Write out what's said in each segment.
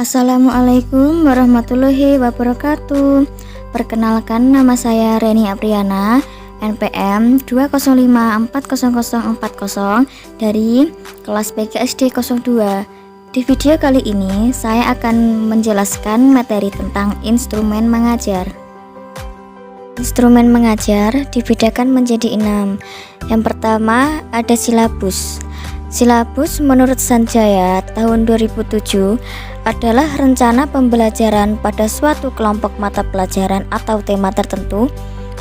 Assalamualaikum warahmatullahi wabarakatuh. Perkenalkan, nama saya Reni Apriana, NPM 205400040 dari kelas PGSD 02. Di video kali ini saya akan menjelaskan materi tentang instrumen mengajar. Instrumen mengajar dibedakan menjadi 6. Yang pertama ada silabus. Silabus menurut Sanjaya tahun 2007 adalah rencana pembelajaran pada suatu kelompok mata pelajaran atau tema tertentu,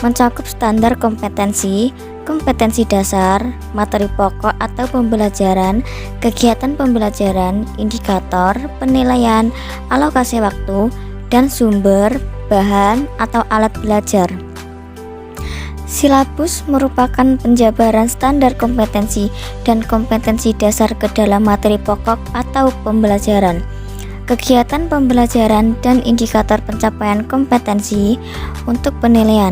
mencakup standar kompetensi, kompetensi dasar, materi pokok atau pembelajaran, kegiatan pembelajaran, indikator, penilaian, alokasi waktu, dan sumber, bahan, atau alat belajar. Silabus merupakan penjabaran standar kompetensi dan kompetensi dasar ke dalam materi pokok atau pembelajaran, kegiatan pembelajaran, dan indikator pencapaian kompetensi untuk penilaian.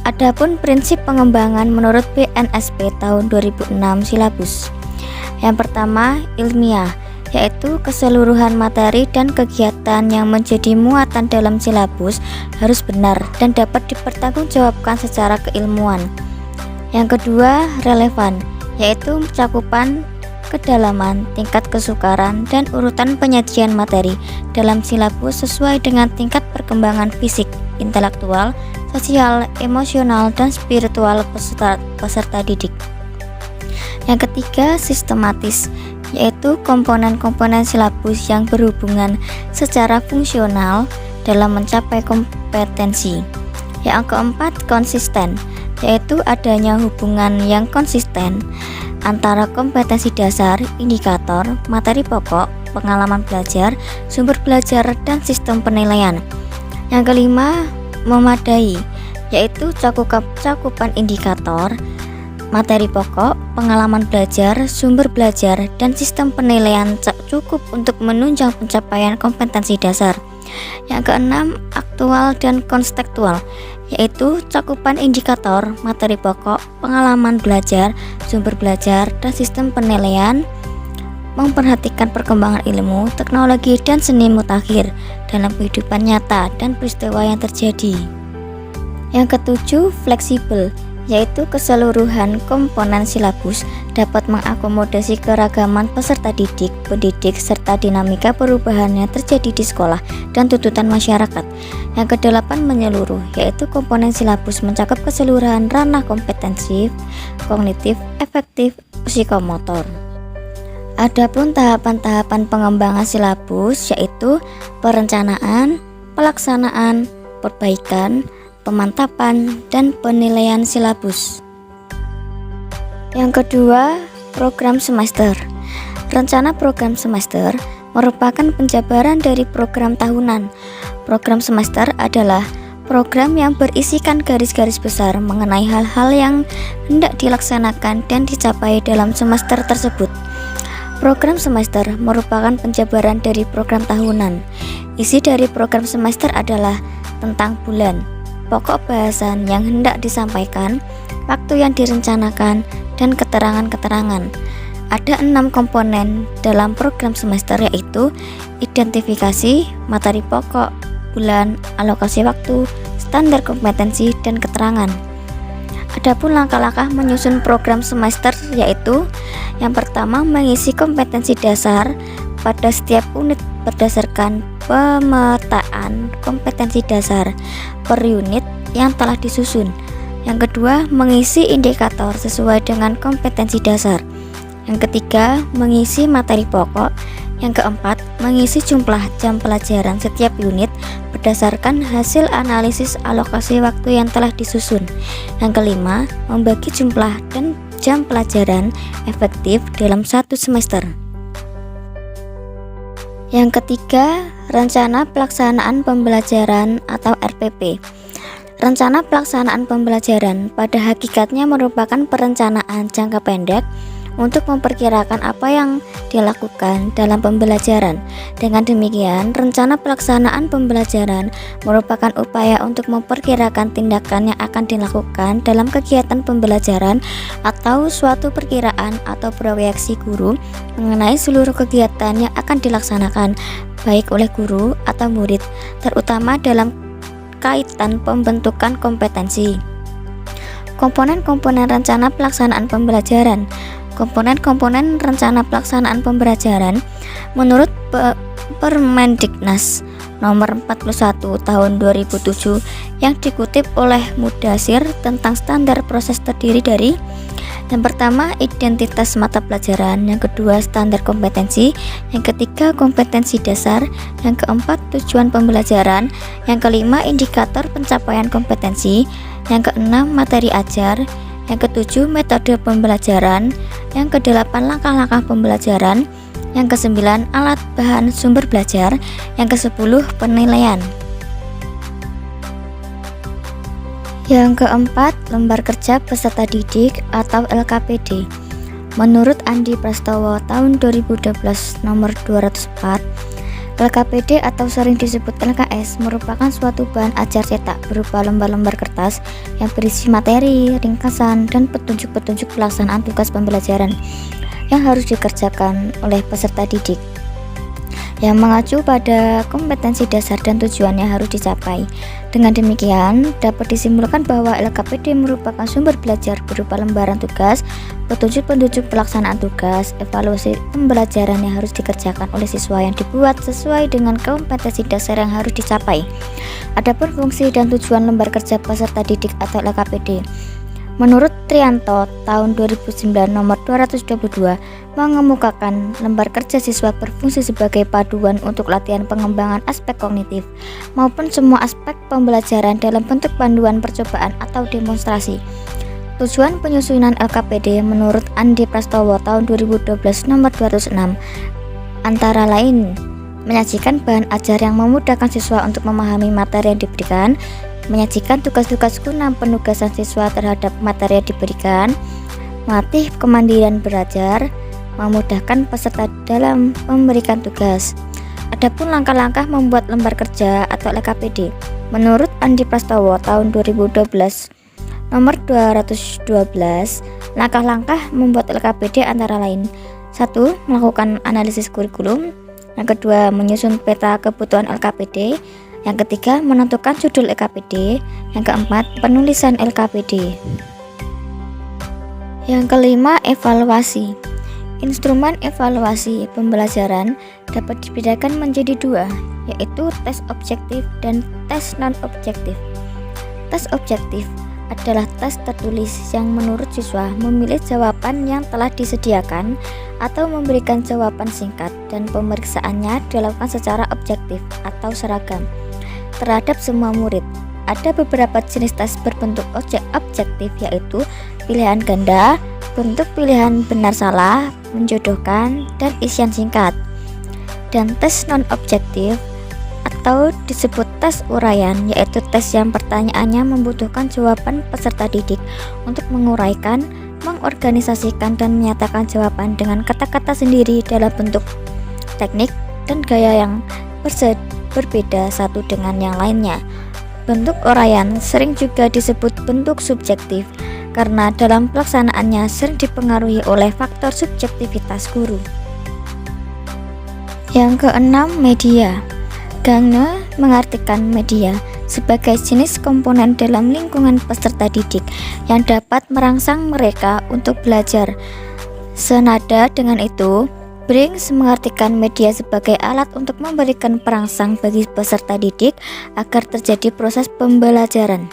Adapun prinsip pengembangan menurut BNSP tahun 2006 silabus. Yang pertama, ilmiah, yaitu keseluruhan materi dan kegiatan yang menjadi muatan dalam silabus harus benar dan dapat dipertanggungjawabkan secara keilmuan. Yang kedua, relevan, yaitu cakupan, kedalaman, tingkat kesukaran, dan urutan penyajian materi dalam silabus sesuai dengan tingkat perkembangan fisik, intelektual, sosial, emosional, dan spiritual peserta didik. Yang ketiga, sistematis, yaitu komponen-komponen silabus yang berhubungan secara fungsional dalam mencapai kompetensi. Yang keempat, konsisten, yaitu adanya hubungan yang konsisten antara kompetensi dasar, indikator, materi pokok, pengalaman belajar, sumber belajar, dan sistem penilaian. Yang kelima, memadai, yaitu cakupan indikator, materi pokok, pengalaman belajar, sumber belajar, dan sistem penilaian cukup untuk menunjang pencapaian kompetensi dasar. Yang keenam, aktual dan kontekstual, yaitu cakupan indikator, materi pokok, pengalaman belajar, sumber belajar, dan sistem penilaian, memperhatikan perkembangan ilmu, teknologi, dan seni mutakhir dalam kehidupan nyata dan peristiwa yang terjadi. Yang ketujuh, fleksibel, yaitu keseluruhan komponen silabus dapat mengakomodasi keragaman peserta didik, pendidik, serta dinamika perubahan yang terjadi di sekolah dan tuntutan masyarakat. Yang kedelapan, menyeluruh, yaitu komponen silabus mencakup keseluruhan ranah kompetensi, kognitif, efektif, psikomotor. Adapun tahapan-tahapan pengembangan silabus yaitu perencanaan, pelaksanaan, perbaikan, pemantapan, dan penilaian silabus. Yang kedua, program semester. Rencana program semester merupakan penjabaran dari program tahunan. Program semester adalah program yang berisikan garis-garis besar mengenai hal-hal yang hendak dilaksanakan dan dicapai dalam semester tersebut. Program semester merupakan penjabaran dari program tahunan. Isi dari program semester adalah tentang bulan, pokok bahasan yang hendak disampaikan, waktu yang direncanakan, dan keterangan-keterangan. Ada 6 komponen dalam program semester, yaitu identifikasi, materi pokok, bulan, alokasi waktu, standar kompetensi, dan keterangan. Adapun langkah-langkah menyusun program semester yaitu yang pertama, mengisi kompetensi dasar pada setiap unit berdasarkan pemetaan kompetensi dasar per unit yang telah disusun. Yang kedua, mengisi indikator sesuai dengan kompetensi dasar. Yang ketiga, mengisi materi pokok. Yang keempat, mengisi jumlah jam pelajaran setiap unit berdasarkan hasil analisis alokasi waktu yang telah disusun. Yang kelima, membagi jumlah dan jam pelajaran efektif dalam satu semester. Yang ketiga, rencana pelaksanaan pembelajaran atau RPP. Rencana pelaksanaan pembelajaran pada hakikatnya merupakan perencanaan jangka pendek untuk memperkirakan apa yang dilakukan dalam pembelajaran. Dengan demikian, rencana pelaksanaan pembelajaran merupakan upaya untuk memperkirakan tindakan yang akan dilakukan dalam kegiatan pembelajaran atau suatu perkiraan atau proyeksi guru mengenai seluruh kegiatan yang akan dilaksanakan baik oleh guru atau murid, terutama dalam kaitan pembentukan kompetensi. Komponen-komponen rencana pelaksanaan pembelajaran. Komponen-komponen rencana pelaksanaan pembelajaran menurut Permendiknas nomor 41 tahun 2007 yang dikutip oleh Mudasir tentang standar proses terdiri dari: yang pertama, identitas mata pelajaran; yang kedua, standar kompetensi; yang ketiga, kompetensi dasar; yang keempat, tujuan pembelajaran; yang kelima, indikator pencapaian kompetensi; yang keenam, materi ajar; yang ketujuh, metode pembelajaran; yang kedelapan, langkah-langkah pembelajaran; yang kesembilan, alat bahan sumber belajar; yang kesepuluh, penilaian. Yang keempat, lembar kerja peserta didik atau LKPD. Menurut Andi Prastowo tahun 2012 nomor 204, LKPD atau sering disebut LKS merupakan suatu bahan ajar cetak berupa lembar-lembar kertas yang berisi materi, ringkasan, dan petunjuk-petunjuk pelaksanaan tugas pembelajaran yang harus dikerjakan oleh peserta didik, yang mengacu pada kompetensi dasar dan tujuannya harus dicapai. Dengan demikian, dapat disimpulkan bahwa LKPD merupakan sumber belajar berupa lembaran tugas, petunjuk-petunjuk pelaksanaan tugas, evaluasi pembelajaran yang harus dikerjakan oleh siswa yang dibuat sesuai dengan kompetensi dasar yang harus dicapai. Adapun fungsi dan tujuan lembar kerja peserta didik atau LKPD, menurut Trianto tahun 2009 nomor 222 mengemukakan lembar kerja siswa berfungsi sebagai paduan untuk latihan pengembangan aspek kognitif maupun semua aspek pembelajaran dalam bentuk panduan percobaan atau demonstrasi. Tujuan penyusunan LKPD menurut Andi Prastowo tahun 2012 nomor 206 antara lain menyajikan bahan ajar yang memudahkan siswa untuk memahami materi yang diberikan, menyajikan tugas-tugas guna penugasan siswa terhadap materi yang diberikan, melatih kemandirian belajar, memudahkan peserta dalam memberikan tugas. Adapun langkah-langkah membuat lembar kerja atau LKPD, menurut Andi Prastowo tahun 2012 nomor 212, langkah-langkah membuat LKPD antara lain: 1. Melakukan analisis kurikulum; yang kedua, menyusun peta kebutuhan LKPD; yang ketiga, menentukan judul LKPD; yang keempat, penulisan LKPD; yang kelima, evaluasi. Instrumen evaluasi pembelajaran dapat dibedakan menjadi dua, yaitu tes objektif dan tes non-objektif. Tes objektif adalah tes tertulis yang menurut siswa memilih jawaban yang telah disediakan atau memberikan jawaban singkat, dan pemeriksaannya dilakukan secara objektif atau seragam terhadap semua murid. Ada beberapa jenis tes berbentuk objektif, yaitu pilihan ganda, bentuk pilihan benar salah, menjodohkan, dan isian singkat. Dan tes non-objektif atau disebut tes uraian, yaitu tes yang pertanyaannya membutuhkan jawaban peserta didik untuk menguraikan, mengorganisasikan, dan menyatakan jawaban dengan kata-kata sendiri dalam bentuk teknik dan gaya yang berbeda satu dengan yang lainnya. Bentuk uraian sering juga disebut bentuk subjektif karena dalam pelaksanaannya sering dipengaruhi oleh faktor subjektivitas guru. Yang keenam, media. Gagne mengartikan media sebagai jenis komponen dalam lingkungan peserta didik yang dapat merangsang mereka untuk belajar. Senada dengan itu, Brings mengartikan media sebagai alat untuk memberikan perangsang bagi peserta didik agar terjadi proses pembelajaran.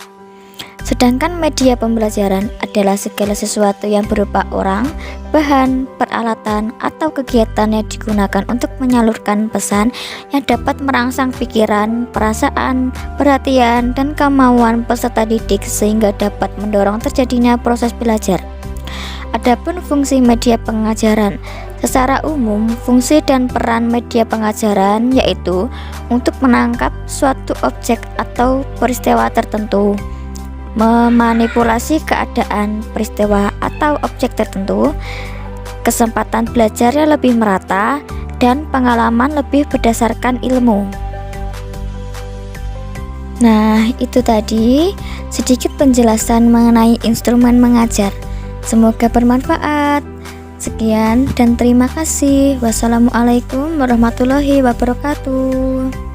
Sedangkan media pembelajaran adalah segala sesuatu yang berupa orang, bahan, peralatan, atau kegiatan yang digunakan untuk menyalurkan pesan yang dapat merangsang pikiran, perasaan, perhatian, dan kemauan peserta didik sehingga dapat mendorong terjadinya proses belajar. Adapun fungsi media pengajaran, secara umum fungsi dan peran media pengajaran yaitu untuk menangkap suatu objek atau peristiwa tertentu, memanipulasi keadaan peristiwa atau objek tertentu, kesempatan belajarnya lebih merata, dan pengalaman lebih berdasarkan ilmu. Nah, itu tadi sedikit penjelasan mengenai instrumen mengajar. Semoga bermanfaat. Sekian dan terima kasih. Wassalamualaikum warahmatullahi wabarakatuh.